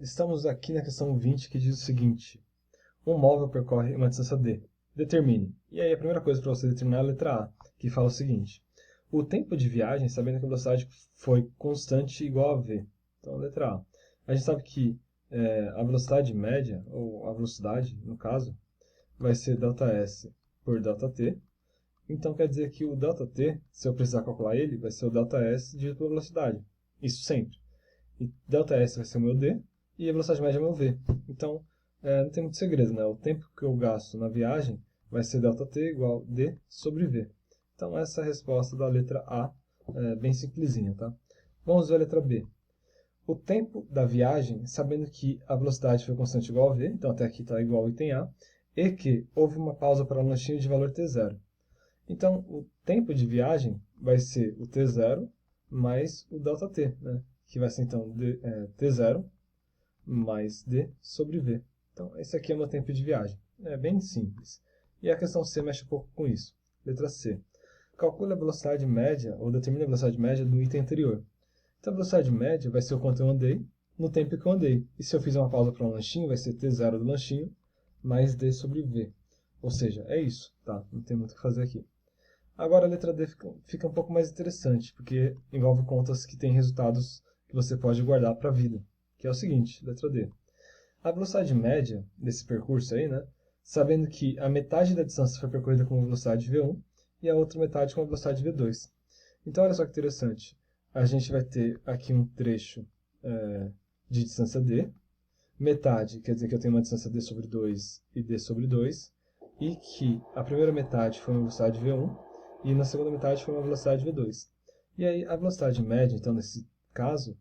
Estamos aqui na questão 20 que diz o seguinte: um móvel percorre uma distância d. Determine. E aí a primeira coisa para você determinar é a letra A, que fala o seguinte: o tempo de viagem, sabendo que a velocidade foi constante igual a v. Então, letra A. A gente sabe que a velocidade média, ou a velocidade, no caso, vai ser ΔS por ΔT. Então quer dizer que o ΔT, se eu precisar calcular ele, vai ser o ΔS dividido pela velocidade. Isso sempre. E ΔS vai ser o meu d e a velocidade média é o meu v. Então, não tem muito segredo, né? O tempo que eu gasto na viagem vai ser ΔT igual d sobre v. Então, essa é a resposta da letra A, bem simplesinha, tá? Vamos ver a letra B. O tempo da viagem, sabendo que a velocidade foi constante igual a v, então até aqui está igual ao item A, e que houve uma pausa para o lanchinho de valor t0. Então, o tempo de viagem vai ser o t0 mais o ΔT, né? Que vai ser, então, t0 mais d sobre v. Então, esse aqui é o meu tempo de viagem. É bem simples. E a questão C mexe um pouco com isso. Letra C. Calcule a velocidade média, ou determine a velocidade média do item anterior. Então, a velocidade média vai ser o quanto eu andei no tempo que eu andei. E se eu fizer uma pausa para um lanchinho, vai ser t0 do lanchinho mais d sobre v. Ou seja, é isso, tá? Não tem muito o que fazer aqui. Agora a letra D fica um pouco mais interessante, porque envolve contas que têm resultados que você pode guardar para a vida. Que é o seguinte, letra D. A velocidade média desse percurso aí, né? Sabendo que a metade da distância foi percorrida com a velocidade v1 e a outra metade com a velocidade v2. Então olha só que interessante. A gente vai ter aqui um trecho de distância d. Metade quer dizer que eu tenho uma distância d sobre 2 e d sobre 2. E que a primeira metade foi uma velocidade v1 e na segunda metade foi uma velocidade v2. E aí a velocidade média, então nesse caso,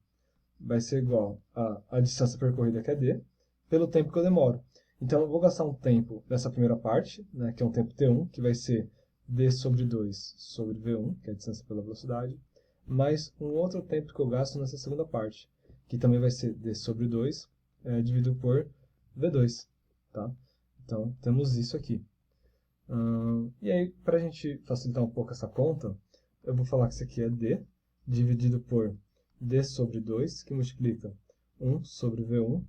vai ser igual à distância percorrida, que é d, pelo tempo que eu demoro. Então eu vou gastar um tempo nessa primeira parte, né, que é um tempo t1, que vai ser d sobre 2 sobre v1, que é a distância pela velocidade, mais um outro tempo que eu gasto nessa segunda parte, que também vai ser d sobre 2 dividido por v2. Tá? Então temos isso aqui. E aí, para a gente facilitar um pouco essa conta, eu vou falar que isso aqui é d dividido por d sobre 2, que multiplica 1 sobre v1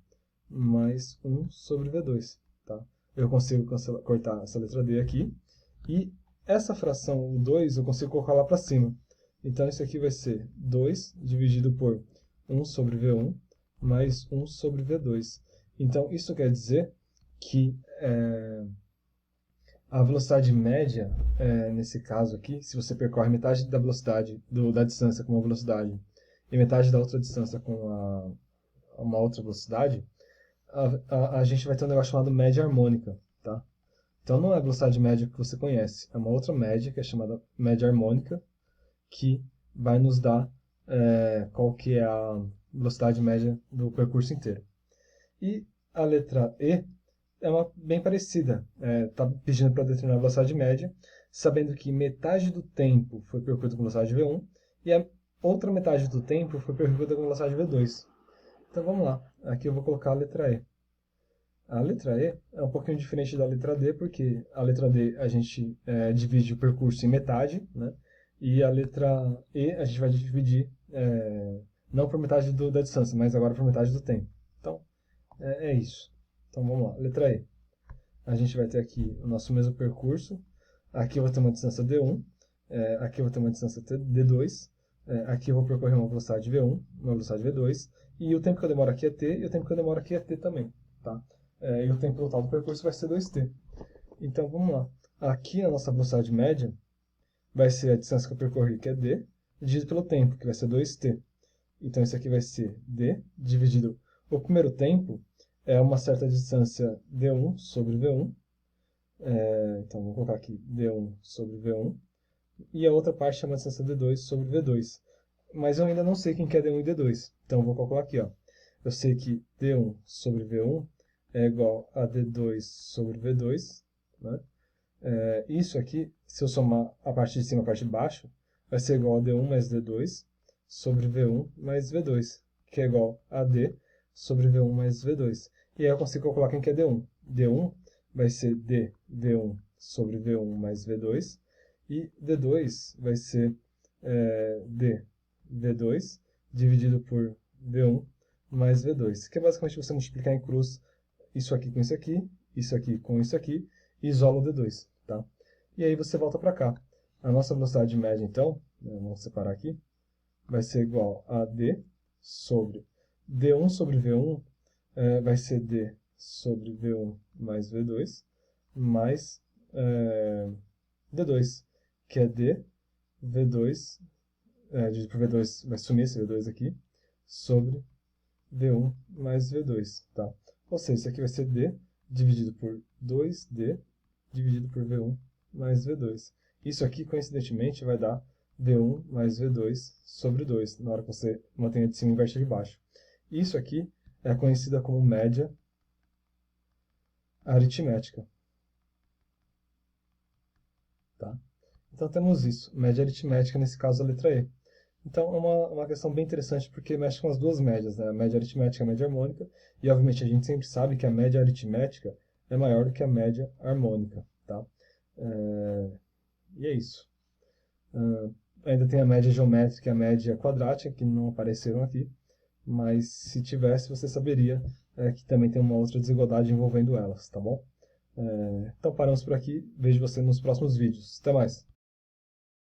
mais 1 sobre v2. Tá? Eu consigo cortar essa letra d aqui. E essa fração, o 2, eu consigo colocar lá para cima. Então, isso aqui vai ser 2 dividido por 1 sobre v1 mais 1 sobre v2. Então, isso quer dizer que a velocidade média, nesse caso aqui, se você percorre metade da velocidade da distância com uma velocidade e metade da outra distância com uma outra velocidade, a gente vai ter um negócio chamado média harmônica, tá? Então não é a velocidade média que você conhece, é uma outra média que é chamada média harmônica, que vai nos dar qual que é a velocidade média do percurso inteiro. E a letra E é bem parecida. Está pedindo para determinar a velocidade média, sabendo que metade do tempo foi percorrido com velocidade v1 e a outra metade do tempo foi percorrida com velocidade v2. Então vamos lá. Aqui eu vou colocar a letra E. A letra E é um pouquinho diferente da letra D, porque a letra D a gente divide o percurso em metade, né? E a letra E a gente vai dividir não por metade da distância, mas agora por metade do tempo. Então, é isso. Então vamos lá. Letra E. A gente vai ter aqui o nosso mesmo percurso. Aqui eu vou ter uma distância d1, aqui eu vou ter uma distância d2, aqui eu vou percorrer uma velocidade v1, uma velocidade v2, e o tempo que eu demoro aqui é t, e o tempo que eu demoro aqui é t também. Tá? E o tempo total do percurso vai ser 2t. Então vamos lá. Aqui a nossa velocidade média vai ser a distância que eu percorri, que é d, dividido pelo tempo, que vai ser 2t. Então isso aqui vai ser d dividido... O primeiro tempo é uma certa distância d1 sobre v1. Então vou colocar aqui d1 sobre v1. E a outra parte é uma distância d2 sobre v2. Mas eu ainda não sei quem que é d1 e d2. Então eu vou calcular aqui. Ó. Eu sei que d1 sobre v1 é igual a d2 sobre v2. Né? Isso aqui, se eu somar a parte de cima e a parte de baixo, vai ser igual a d1 mais d2 sobre v1 mais v2, que é igual a d sobre v1 mais v2. E aí eu consigo calcular quem que é d1. d1 vai ser d v1 sobre v1 mais v2, e d2 vai ser d v2 dividido por v1 mais V2, que é basicamente você multiplicar em cruz isso aqui com isso aqui com isso aqui, e isola o D2, tá? E aí você volta para cá. A nossa velocidade média, então, vamos separar aqui, vai ser igual a D sobre D1 sobre V1, vai ser D sobre V1 mais V2, mais D2, que é D, V2, dividido por V2, vai sumir esse V2 aqui, sobre V1 mais V2, tá? Ou seja, isso aqui vai ser D dividido por 2D dividido por V1 mais V2. Isso aqui, coincidentemente, vai dar V1 mais V2 sobre 2, na hora que você mantém a de cima e inverte a de baixo. Isso aqui é conhecida como média aritmética. Tá? Então temos isso, média aritmética, nesse caso a letra E. Então é uma questão bem interessante porque mexe com as duas médias, né? A média aritmética e a média harmônica, e obviamente a gente sempre sabe que a média aritmética é maior do que a média harmônica. Tá? E é isso. Ainda tem a média geométrica e a média quadrática, que não apareceram aqui, mas se tivesse você saberia que também tem uma outra desigualdade envolvendo elas, tá bom? Então paramos por aqui, vejo você nos próximos vídeos. Até mais!